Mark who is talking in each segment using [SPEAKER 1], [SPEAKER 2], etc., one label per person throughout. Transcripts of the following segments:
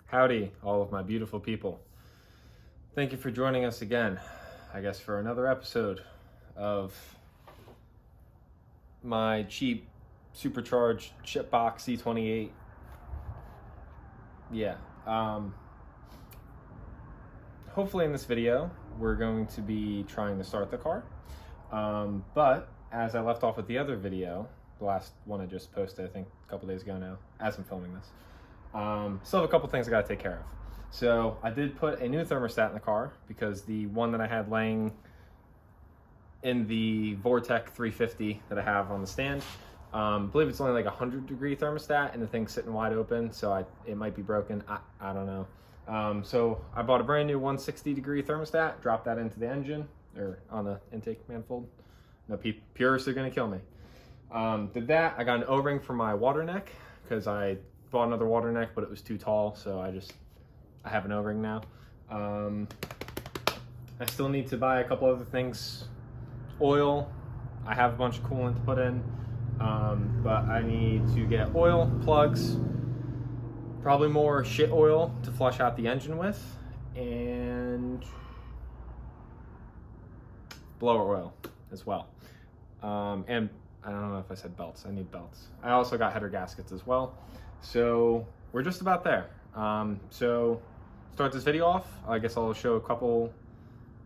[SPEAKER 1] Howdy, all of my beautiful people. Thank you for joining us again, I guess, for another episode of my cheap, supercharged chipbox C28. Yeah. Hopefully in this video, we're going to be trying to start the car. But as I left off with the other video, the last one I just posted, I think a couple days ago now, as I'm filming this, still have a couple things I gotta take care of. So I did put a new thermostat in the car because the one that I had laying in the Vortec 350 that I have on the stand, I believe it's only like 100-degree thermostat and the thing's sitting wide open, so it might be broken. I don't know. So I bought a brand new 160-degree thermostat, dropped that into the engine, or on the intake manifold. No, purists are gonna kill me. Did that. I got an O-ring for my water neck because I bought another water neck, but it was too tall, so I have an O-ring now. I still need to buy a couple other things. Oil, I have a bunch of coolant to put in, but I need to get oil, plugs, probably more shit oil to flush out the engine with, and blower oil as well. And I don't know if I said belts. I need belts. I also got header gaskets as well. So we're just about there. So start this video off. I guess I'll show a couple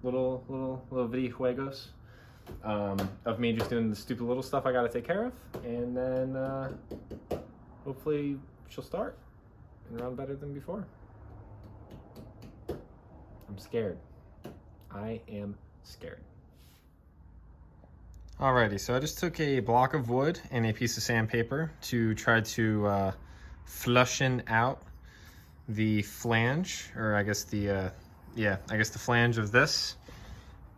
[SPEAKER 1] little video juegos of me just doing the stupid little stuff I got to take care of, and then hopefully she'll start and run better than before. I'm scared. I am scared. Alrighty, so I just took a block of wood and a piece of sandpaper to try to flushen out the flange, or I guess the flange of this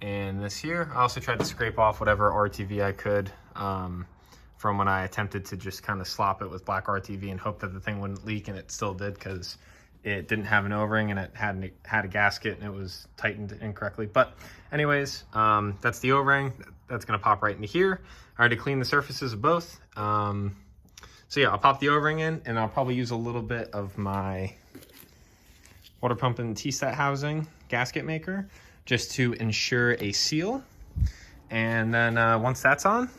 [SPEAKER 1] and this here. I also tried to scrape off whatever RTV I could from when I attempted to just kind of slop it with black RTV and hope that the thing wouldn't leak, and it still did because it didn't have an O-ring and it had a gasket and it was tightened incorrectly. But anyways, that's the O-ring. That's gonna pop right into here. I already cleaned the surfaces of both. So yeah, I'll pop the O-ring in, and I'll probably use a little bit of my water pump and T-stat housing gasket maker just to ensure a seal. And then once that's on,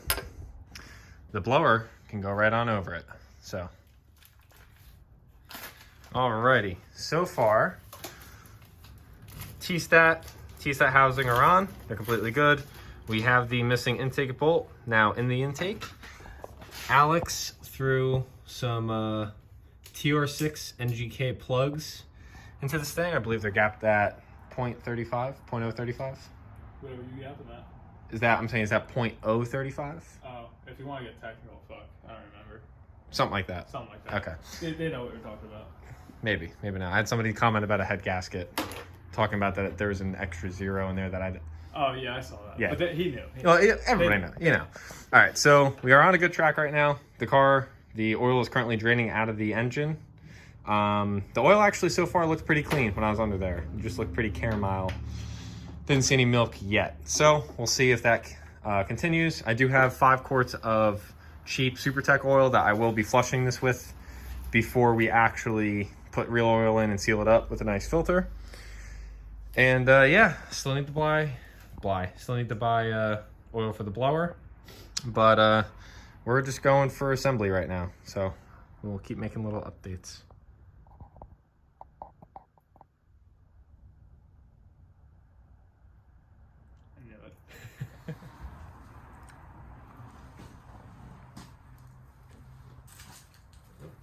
[SPEAKER 1] the blower can go right on over it. So, alrighty, so far, T-stat housing are on. They're completely good. We have the missing intake bolt now in the intake. Alex threw some TR6 NGK plugs into this thing. I believe they're gapped at 0.35, 0.035.
[SPEAKER 2] Whatever you got them at.
[SPEAKER 1] Is that 0.035?
[SPEAKER 2] Oh, if you want to get technical, fuck, I don't remember.
[SPEAKER 1] Something like that.
[SPEAKER 2] Something like that.
[SPEAKER 1] Okay.
[SPEAKER 2] They know what you're talking about.
[SPEAKER 1] Maybe not. I had somebody comment about a head gasket, talking about that there was an extra zero in there that I.
[SPEAKER 2] Oh yeah, I saw that.
[SPEAKER 1] Yeah.
[SPEAKER 2] But he knew.
[SPEAKER 1] Well, everybody knows, you know. All right, so we are on a good track right now. The oil is currently draining out of the engine. The oil actually so far looked pretty clean when I was under there. It just looked pretty caramel. Didn't see any milk yet. So we'll see if that continues. I do have 5 quarts of cheap Supertech oil that I will be flushing this with before we actually put real oil in and seal it up with a nice filter. And yeah, still need to buy oil for the blower, but we're just going for assembly right now, so we'll keep making little updates.
[SPEAKER 2] I knew it.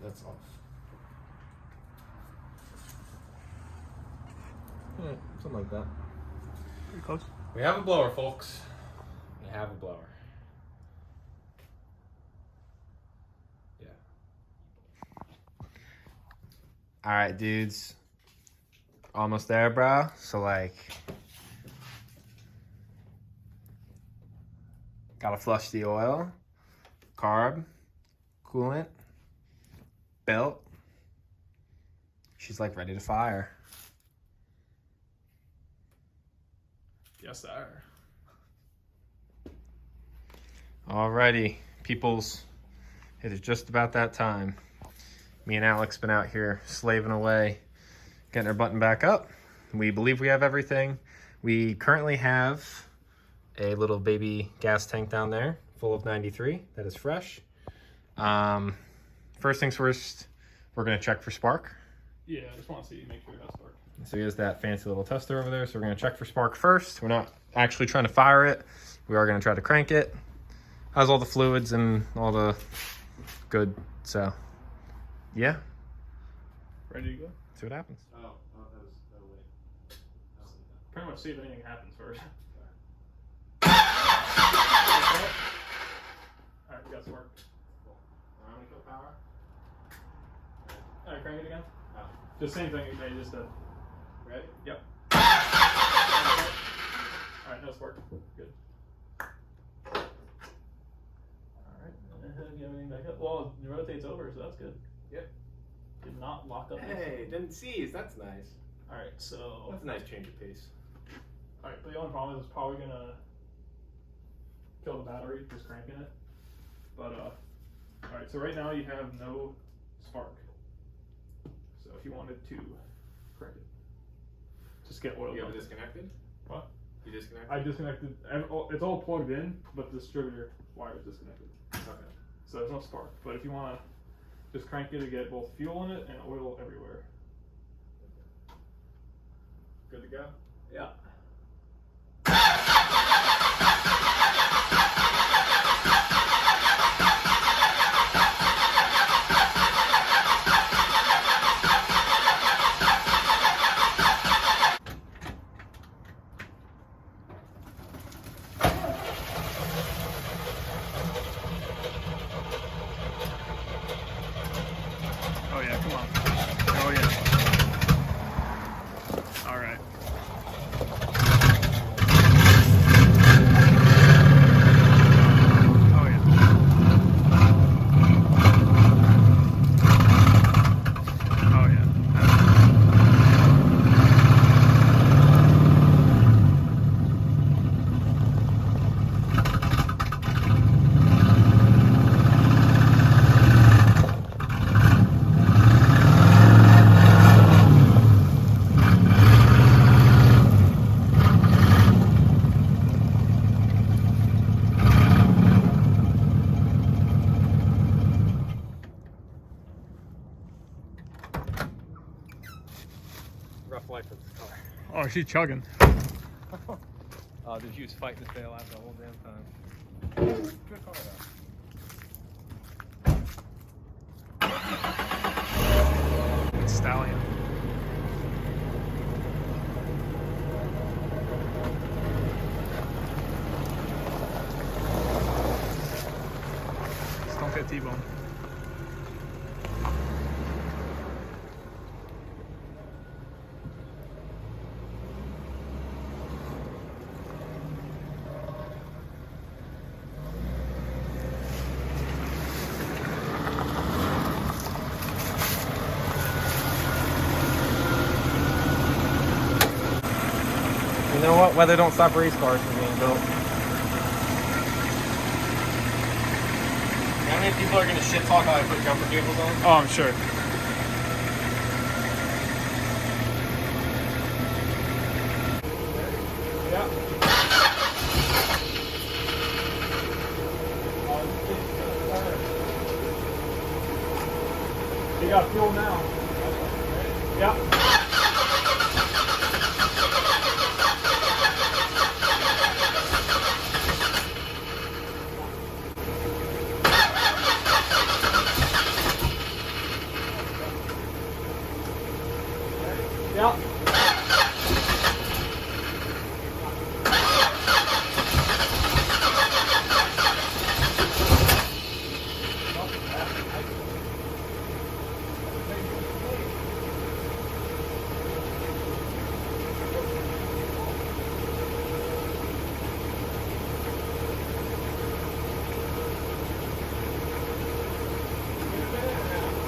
[SPEAKER 1] That's off. Something like that.
[SPEAKER 2] Pretty close.
[SPEAKER 1] We have a blower, folks. We have a blower. Yeah. All right, dudes. Almost there, bro. So, like, gotta flush the oil, carb, coolant, belt. She's like ready to fire.
[SPEAKER 2] Yes, sir.
[SPEAKER 1] Alrighty, peoples. It is just about that time. Me and Alex been out here slaving away, Getting our button back up. We believe we have everything. We currently have a little baby gas tank down there full of 93 that is fresh. First things first, we're going to check for spark.
[SPEAKER 2] Yeah, I just want to see, make sure it has spark.
[SPEAKER 1] So here's that fancy little tester over there. So we're going to check for spark first. We're not actually trying to fire it. We are going to try to crank it. Has all the fluids and all the good. So yeah.
[SPEAKER 2] Ready to go?
[SPEAKER 1] See what happens.
[SPEAKER 2] Oh, that was wait. Pretty much see if anything happens first. Alright, we got spark.
[SPEAKER 1] Cool. Power.
[SPEAKER 2] Alright, crank it again.
[SPEAKER 1] Oh.
[SPEAKER 2] Just same thing you just did.
[SPEAKER 1] Ready?
[SPEAKER 2] Yep. Alright, no spark. Good. Alright, get everything back up. Well, it rotates over, so that's good.
[SPEAKER 1] Yep.
[SPEAKER 2] Did not lock up.
[SPEAKER 1] Hey, didn't seize. That's nice.
[SPEAKER 2] Alright, so.
[SPEAKER 1] That's a nice change of pace.
[SPEAKER 2] Alright, but the only problem is it's probably gonna kill the battery, just cranking it. But, alright, so right now you have no spark. So if you wanted to crank it, just get oil.
[SPEAKER 1] You have it disconnected?
[SPEAKER 2] What?
[SPEAKER 1] You disconnected?
[SPEAKER 2] I disconnected, it's all plugged in, but the distributor wire is disconnected.
[SPEAKER 1] Okay.
[SPEAKER 2] So there's no spark. But if you want to just crank it to get both fuel in it and oil everywhere.
[SPEAKER 1] Good to go?
[SPEAKER 2] Yeah. Oh yeah, come on. Oh yeah. All right. Oh yeah. Oh yeah.
[SPEAKER 1] Rough life with this car.
[SPEAKER 2] Oh, she's chugging.
[SPEAKER 1] Did you was fighting to stay alive the whole damn time? Good car though.
[SPEAKER 2] Stallion. Just don't get T-bone.
[SPEAKER 1] You know what? Weather don't stop race cars from being built. How many people are gonna shit talk how I put jumper cables on?
[SPEAKER 2] Oh, I'm sure. Yeah. You got fuel now. Yeah. Yeah.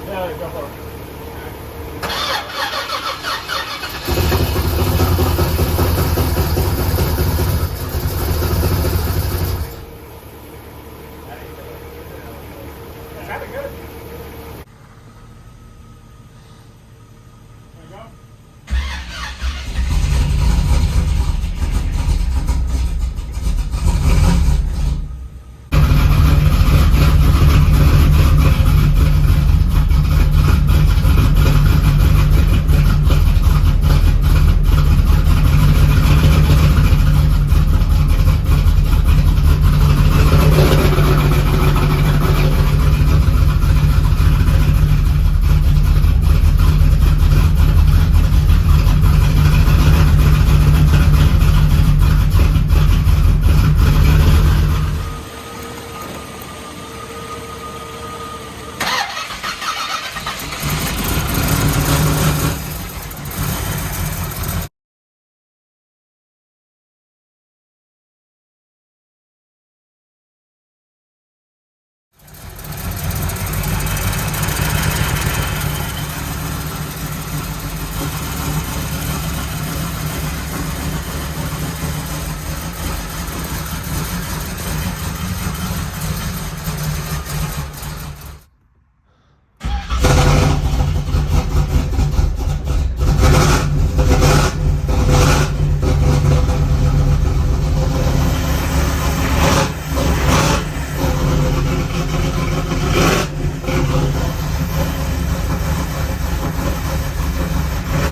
[SPEAKER 2] Yeah, go for it.